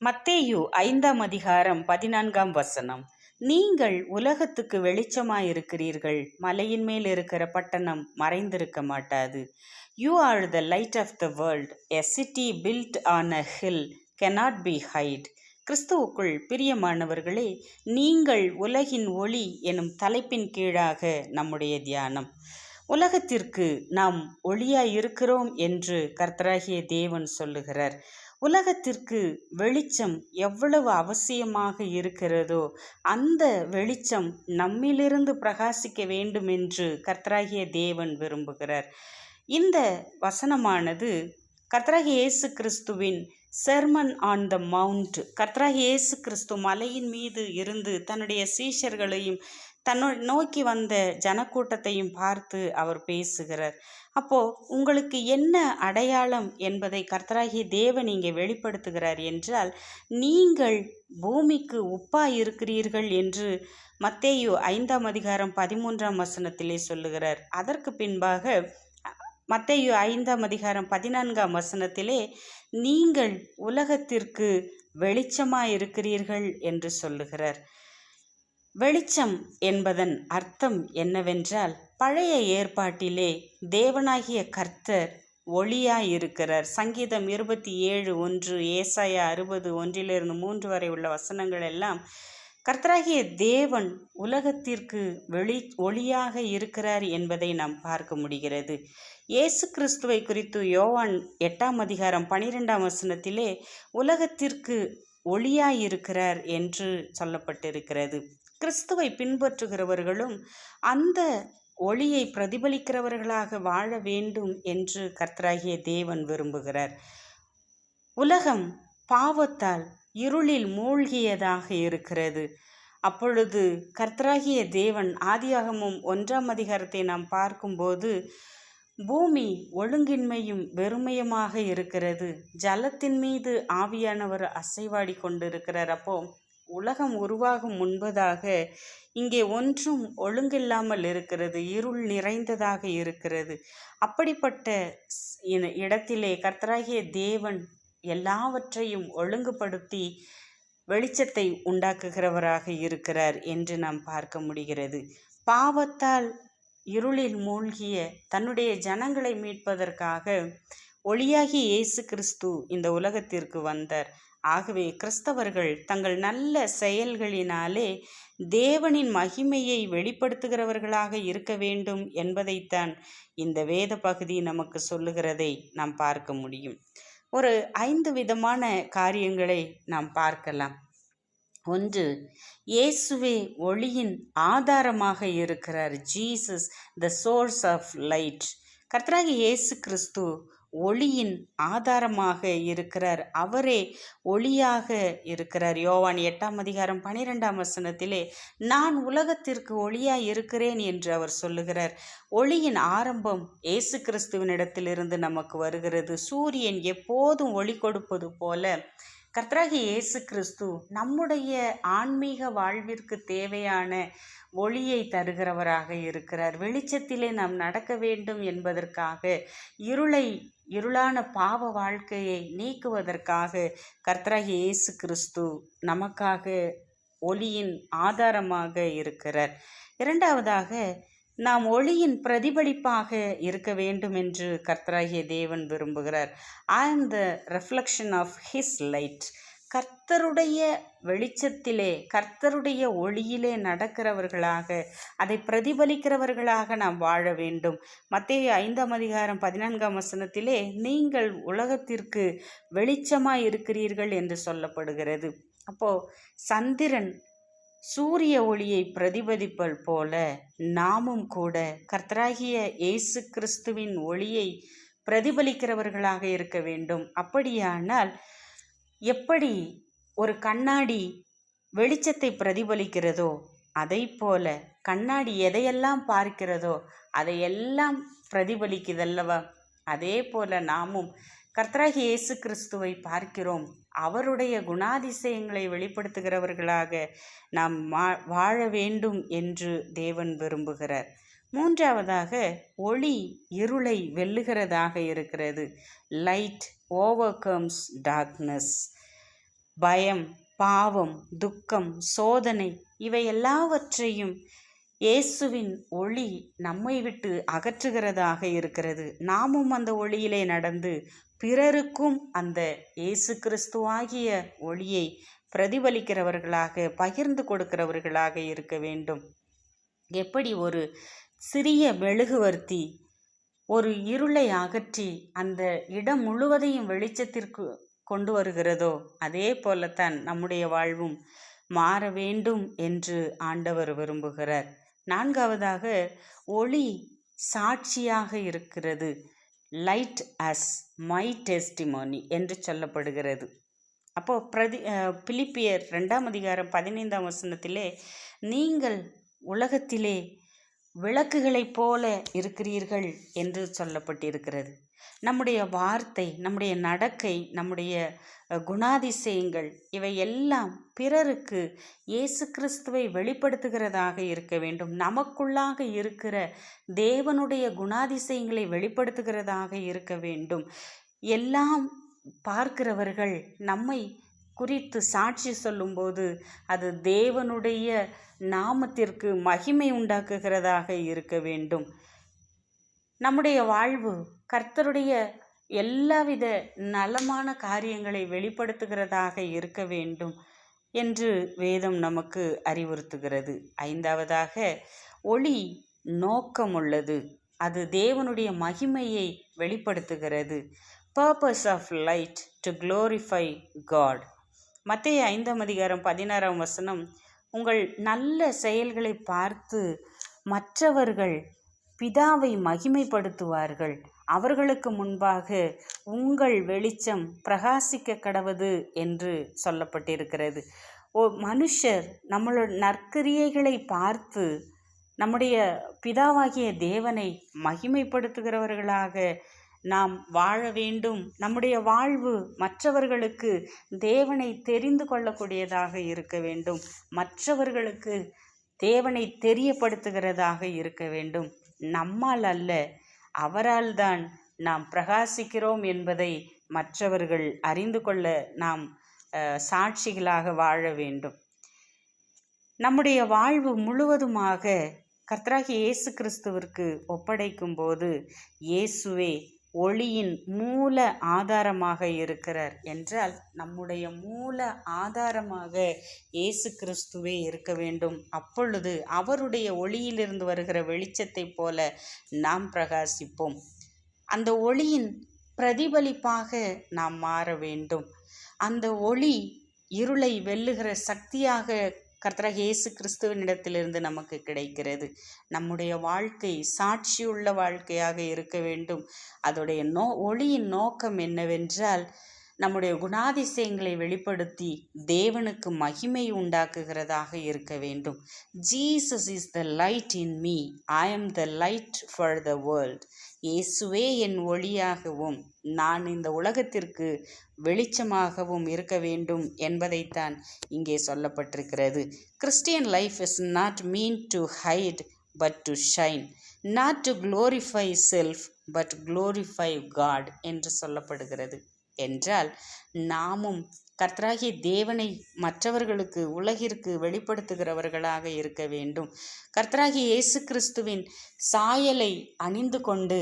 மத்தேயு 5:14 நீங்கள் உலகத்துக்கு வெளிச்சமாயிருக்கிறீர்கள். மலையின் மேல் இருக்கிற பட்டணம் மறைந்திருக்க மாட்டாது. You are the light of the world. A city built on a hill cannot be hid. கிறிஸ்துவுக்குள் பிரியமானவர்களே, நீங்கள் உலகின் ஒளி எனும் தலைப்பின் கீழாக நம்முடைய தியானம். உலகத்திற்கு நாம் ஒளியாய் இருக்கிறோம் என்று கர்த்தராகிய தேவன் சொல்லுகிறார். உலகத்திற்கு வெளிச்சம் எவ்வளவு அவசியமாக இருக்கிறதோ அந்த வெளிச்சம் நம்மிலிருந்து பிரகாசிக்க வேண்டும் என்று கர்த்தராகிய தேவன் விரும்புகிறார். இந்த வசனமானது கர்த்தராகிய இயேசு கிறிஸ்துவின் செர்மன் ஆன் த மவுண்ட். கர்த்தராகிய இயேசு கிறிஸ்து மலையின் மீது இருந்து தன்னுடைய சீஷர்களையும் நோக்கி வந்த ஜனக்கூட்டத்தையும் பார்த்து அவர் பேசுகிறார். அப்போ உங்களுக்கு என்ன அடையாளம் என்பதை கர்த்தராகிய தேவன் இங்கே வெளிப்படுத்துகிறார் என்றால், நீங்கள் பூமிக்கு உப்பாய் இருக்கிறீர்கள் என்று மத்தேயு 5:13 சொல்லுகிறார். அதற்கு பின்பாக மத்தேயு 5:14 நீங்கள் உலகத்திற்கு வெளிச்சமாய் இருக்கிறீர்கள் என்று சொல்லுகிறார். வெளிச்சம் என்பதன் அர்த்தம் என்னவென்றால், பழைய ஏற்பாட்டிலே தேவனாகிய கர்த்தர் ஒளியாயிருக்கிறார். சங்கீதம் 27:1, ஏசாயா 60:1-3 வரை உள்ள வசனங்கள் எல்லாம் கர்த்தராகிய தேவன் உலகத்திற்கு ஒளியாக இருக்கிறார் என்பதை நாம் பார்க்க முடிகிறது. இயேசு கிறிஸ்துவை குறித்து யோவான் 8:12 உலகத்திற்கு ஒளியாயிருக்கிறார் என்று சொல்லப்பட்டிருக்கிறது. கிறிஸ்துவை பின்பற்றுகிறவர்களும் அந்த ஒளியை பிரதிபலிக்கிறவர்களாக வாழ வேண்டும் என்று கர்த்தராகிய தேவன் விரும்புகிறார். உலகம் பாவத்தால் இருளில் மூழ்கியதாக இருக்கிறது. அப்பொழுது கர்த்தராகிய தேவன் ஆதியாகமம் 1 நாம் பார்க்கும்போது, பூமி ஒழுங்கின்மையும் வெறுமையுமாக இருக்கிறது, ஜலத்தின் மீது ஆவியானவர் அசைவாடி கொண்டிருக்கிறார். அப்போ உலகம் உருவாகும் முன்பதாக இங்கே ஒன்றும் ஒழுங்கில்லாமல் இருக்கிறது, இருள் நிறைந்ததாக இருக்கிறது. அப்படிப்பட்ட இடத்திலே கர்த்தராகிய தேவன் எல்லாவற்றையும் ஒழுங்குபடுத்தி வெளிச்சத்தை உண்டாக்குகிறவராக இருக்கிறார் என்று நாம் பார்க்க முடிகிறது. பாவத்தால் இருளில் மூழ்கிய தன்னுடைய ஜனங்களை மீட்பதற்காக ஒளியாகிய இயேசு கிறிஸ்து இந்த உலகத்திற்கு வந்தார். ஆகவே கிறிஸ்தவர்கள் தங்கள் நல்ல செயல்களினாலே தேவனின் மகிமையை வெளிப்படுத்துகிறவர்களாக இருக்க வேண்டும் என்பதைத்தான் இந்த வேத பகுதி நமக்கு சொல்லுகிறதை நாம் பார்க்க முடியும். ஒரு 5 விதமான காரியங்களை நாம் பார்க்கலாம். 1, இயேசுவே ஒளியின் ஆதாரமாக இருக்கிறார். Jesus the source of light. கர்த்தராகிய இயேசு கிறிஸ்து ஒளியின் ஆதாரமாக இருக்கிறார். அவரே ஒளியாக இருக்கிறார். யோவான் 8:12 நான் உலகத்திற்கு ஒளியாய் இருக்கிறேன் என்று அவர் சொல்லுகிறார். ஒளியின் ஆரம்பம் இயேசு கிறிஸ்துவினிடத்திலிருந்து நமக்கு வருகிறது. சூரியன் எப்போதும் ஒளி கொடுப்பது போல கர்த்தராகிய இயேசு கிறிஸ்து நம்முடைய ஆன்மீக வாழ்விற்கு தேவையான ஒளியை தருகிறவராக இருக்கிறார். வெளிச்சத்திலே நாம் நடக்க வேண்டும் என்பதற்காக இருளான பாவ வாழ்க்கையை நீக்குவதற்காக கர்த்தராகிய இயேசு கிறிஸ்து நமக்காக ஒளியின் ஆதாரமாக இருக்கிறார். 2வதாக, நாம் ஒளியின் பிரதிபலிப்பாக இருக்க வேண்டும் என்று கர்த்தராகிய தேவன் விரும்புகிறார். I am the reflection of his light. கர்த்தருடைய வெளிச்சத்திலே, கர்த்தருடைய ஒளியிலே நடக்கிறவர்களாக, அதை பிரதிபலிக்கிறவர்களாக நாம் வாழ வேண்டும். மத்தேயு 5:14 நீங்கள் உலகத்திற்கு வெளிச்சமாய் இருக்கிறீர்கள் என்று சொல்லப்படுகிறது. அப்போ சந்திரன் சூரிய ஒளியை பிரதிபலிப்பல் போல நாமும் கூட கர்த்தராகிய இயேசு கிறிஸ்துவின் ஒளியை பிரதிபலிக்கிறவர்களாக இருக்க வேண்டும். அப்படியானால் எப்படி ஒரு கண்ணாடி வெளிச்சத்தை பிரதிபலிக்கிறதோ அதை போல கண்ணாடி எதையெல்லாம் பார்க்கிறதோ அதையெல்லாம் பிரதிபலிக்குதல்லவா? அதே போல நாமும் கர்த்தராகிய இயேசு கிறிஸ்துவை பார்க்கிறோம். அவருடைய குணாதிசயங்களை வெளிப்படுத்துகிறவர்களாக நாம் வாழ வேண்டும் என்று தேவன் விரும்புகிறார். 3வதாக, ஒளி இருளை வெல்லுகிறதாக இருக்கிறது. Light overcomes darkness. பயம், பாவம், துக்கம், சோதனை இவை எல்லாவற்றையும் இயேசுவின் ஒளி நம்மை விட்டு அகற்றுகிறதாக இருக்கிறது. நாமும் அந்த ஒளியிலே நடந்து பிறருக்கும் அந்த இயேசு கிறிஸ்துவாகிய ஒளியை பிரதிபலிக்கிறவர்களாக, பகிர்ந்து கொடுக்கிறவர்களாக இருக்க வேண்டும். எப்படி ஒரு சிறிய மெழுகுவர்த்தி ஒரு இருளை அகற்றி அந்த இடம் முழுவதையும் வெளிச்சத்திற்கு கொண்டு வருகிறதோ, அதே போலத்தான் நம்முடைய வாழ்வும் மாற வேண்டும் என்று ஆண்டவர் விரும்புகிறார். நான்காவதாக, ஒளி சாட்சியாக இருக்கிறது. லைட் அஸ் மை டெஸ்டிமோனி என்று சொல்லப்படுகிறது. அப்போ பிலிப்பியர் 2:15 நீங்கள் உலகத்திலே விளக்குகளைப் போல இருக்கிறீர்கள் என்று சொல்லப்பட்டிருக்கிறது. நம்முடைய வார்த்தை, நம்முடைய நடக்கை, நம்முடைய குணாதிசயங்கள் இவை எல்லாம் பிறருக்கு இயேசு கிறிஸ்துவை வெளிப்படுத்துகிறதாக இருக்க வேண்டும். நமக்குள்ளாக இருக்கிற தேவனுடைய குணாதிசயங்களை வெளிப்படுத்துகிறதாக இருக்க வேண்டும். எல்லாம் பார்க்கிறவர்கள் நம்மை குறித்து சாட்சி சொல்லும்போது அது தேவனுடைய நாமத்திற்கு மகிமை உண்டாக்குகிறதாக இருக்க வேண்டும். நம்முடைய வாழ்வு கர்த்தருடைய எல்லாவித நலமான காரியங்களை வெளிப்படுத்துகிறதாக இருக்க வேண்டும் என்று வேதம் நமக்கு அறிவுறுத்துகிறது. ஐந்தாவதாக, ஒளி நோக்கமுள்ளது. அது தேவனுடைய மகிமையை வெளிப்படுத்துகிறது. Purpose of light to glorify God. மத்தேயு 5:16 உங்கள் நல்ல செயல்களை பார்த்து மற்றவர்கள் பிதாவை மகிமைப்படுத்துவார்கள். அவர்களுக்கு முன்பாக உங்கள் வெளிச்சம் பிரகாசிக்க கடவது என்று சொல்லப்பட்டிருக்கிறது. மனுஷர் நம்மளோட நற்கிரியைகளை பார்த்து நம்முடைய பிதாவாகிய தேவனை மகிமைப்படுத்துகிறவர்களாக நாம் வாழ வேண்டும். நம்முடைய வாழ்வு மற்றவர்களுக்கு தேவனை தெரிந்து கொள்ளக்கூடியதாக இருக்க வேண்டும். மற்றவர்களுக்கு தேவனை தெரியப்படுத்துகிறதாக இருக்க வேண்டும். நம்மால் அல்ல, அவரால் தான் நாம் பிரகாசிக்கிறோம் என்பதை மற்றவர்கள் அறிந்து கொள்ள நாம் சாட்சிகளாக வாழ வேண்டும். நம்முடைய வாழ்வு முழுவதுமாக கர்த்தராகிய இயேசு கிறிஸ்துவிற்கு ஒப்படைக்கும் போது இயேசுவே ஒளியின் மூல ஆதாரமாக இருக்கிறார் என்றால் நம்முடைய மூல ஆதாரமாக இயேசு கிறிஸ்துவே இருக்க வேண்டும். அப்பொழுது அவருடைய ஒளியிலிருந்து வருகிற வெளிச்சத்தைப் போல நாம் பிரகாசிப்போம். அந்த ஒளியின் பிரதிபலிப்பாக நாம் மாற வேண்டும். அந்த ஒளி இருளை வெல்லுகிற சக்தியாக கர்த்தராகிய இயேசு கிறிஸ்துவனிடத்திலிருந்து நமக்கு கிடைக்கிறது. நம்முடைய வாழ்க்கை சாட்சியுள்ள வாழ்க்கையாக இருக்க வேண்டும். அதோடைய ஒளியின் நோக்கம் என்னவென்றால் நம்முடைய குணாதிசயங்களை வெளிப்படுத்தி தேவனுக்கு மகிமை உண்டாக்குகிறதாக இருக்க வேண்டும். Jesus is the light in me, I am the light for the world. இயேசுவே என் ஒளியாகவும் நான் இந்த உலகத்திற்கு வெளிச்சமாகவும் இருக்க வேண்டும் என்பதைத்தான் இங்கே சொல்லப்பட்டிருக்கிறது. Christian life is not mean to hide but to shine, not to glorify self but glorify God என்று சொல்லப்படுகிறது. என்றால் நாமும் கர்த்தராகிய தேவனை மற்றவர்களுக்கு உலகிற்கு வெளிப்படுத்துகிறவர்களாக இருக்க வேண்டும். கர்த்தராகிய இயேசு கிறிஸ்துவின் சாயலை அணிந்து கொண்டு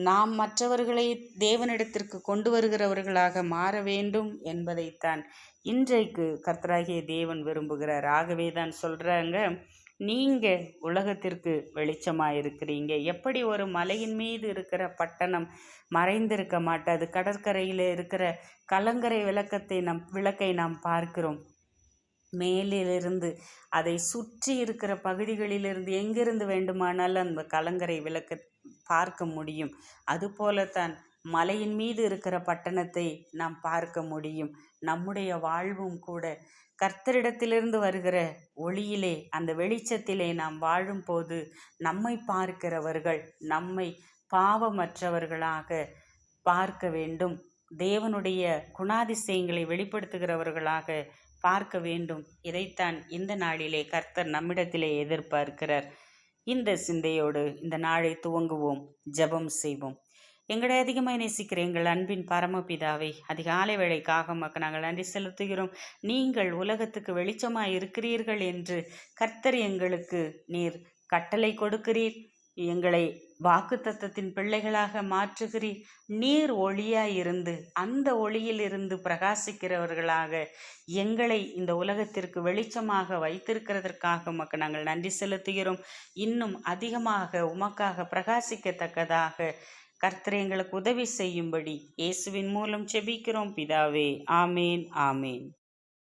நாம் மற்றவர்களை தேவனிடத்திற்கு கொண்டு வருகிறவர்களாக மாற வேண்டும் என்பதைத்தான் இன்றைக்கு கர்த்தராகிய தேவன் விரும்புகிறார். ஆகவே தான் சொல்கிறாங்க, நீங்கள் உலகத்திற்கு வெளிச்சமாக இருக்கிறீங்க. எப்படி ஒரு மலையின் மீது இருக்கிற பட்டணம் மறைந்திருக்க மாட்டாது. கடற்கரையில் இருக்கிற கலங்கரை விளக்கை நாம் பார்க்கிறோம். மேலிருந்து அதை சுற்றி இருக்கிற பகுதிகளிலிருந்து எங்கிருந்து வேண்டுமானாலும் அந்த கலங்கரை விளக்கை பார்க்க முடியும். அதுபோலத்தான் மலையின் மீது இருக்கிற பட்டணத்தை நாம் பார்க்க முடியும். நம்முடைய வாழ்வும் கூட கர்த்தரிடத்திலிருந்து வருகிற ஒளியிலே, அந்த வெளிச்சத்திலே நாம் வாழும்போது நம்மை பார்க்கிறவர்கள் நம்மை பாவமற்றவர்களாக பார்க்க வேண்டும். தேவனுடைய குணாதிசயங்களை வெளிப்படுத்துகிறவர்களாக பார்க்க வேண்டும். இதைத்தான் இந்த நாளிலே கர்த்தர் நம்மிடத்திலே எதிர்பார்க்கிறார். இந்த சிந்தையோடு இந்த நாளை துவங்குவோம், ஜெபம் செய்வோம். எங்களை அதிகமாக நேசிக்கிற எங்கள் அன்பின் பரமபிதாவே, அதிகாலை வேளைக்காக உமக்கு நாங்கள் நன்றி செலுத்துகிறோம். நீங்கள் உலகத்துக்கு வெளிச்சமாய் இருக்கிறீர்கள் என்று கர்த்தர் எங்களுக்கு நீர் கட்டளை கொடுக்கிறீர். எங்களை வாக்குத்தத்தத்தின் பிள்ளைகளாக மாற்றுகிறீர். நீர் ஒளியாய் இருந்து அந்த ஒளியில் இருந்து பிரகாசிக்கிறவர்களாக எங்களை இந்த உலகத்திற்கு வெளிச்சமாக வைத்திருக்கிறதற்காக உமக்கு நாங்கள் நன்றி செலுத்துகிறோம். இன்னும் அதிகமாக உமக்காக பிரகாசிக்கத்தக்கதாக கர்த்தர் எங்களுக்கு உதவி செய்யும்படி இயேசுவின் மூலம் ஜெபிக்கிறோம் பிதாவே. ஆமேன், ஆமேன்.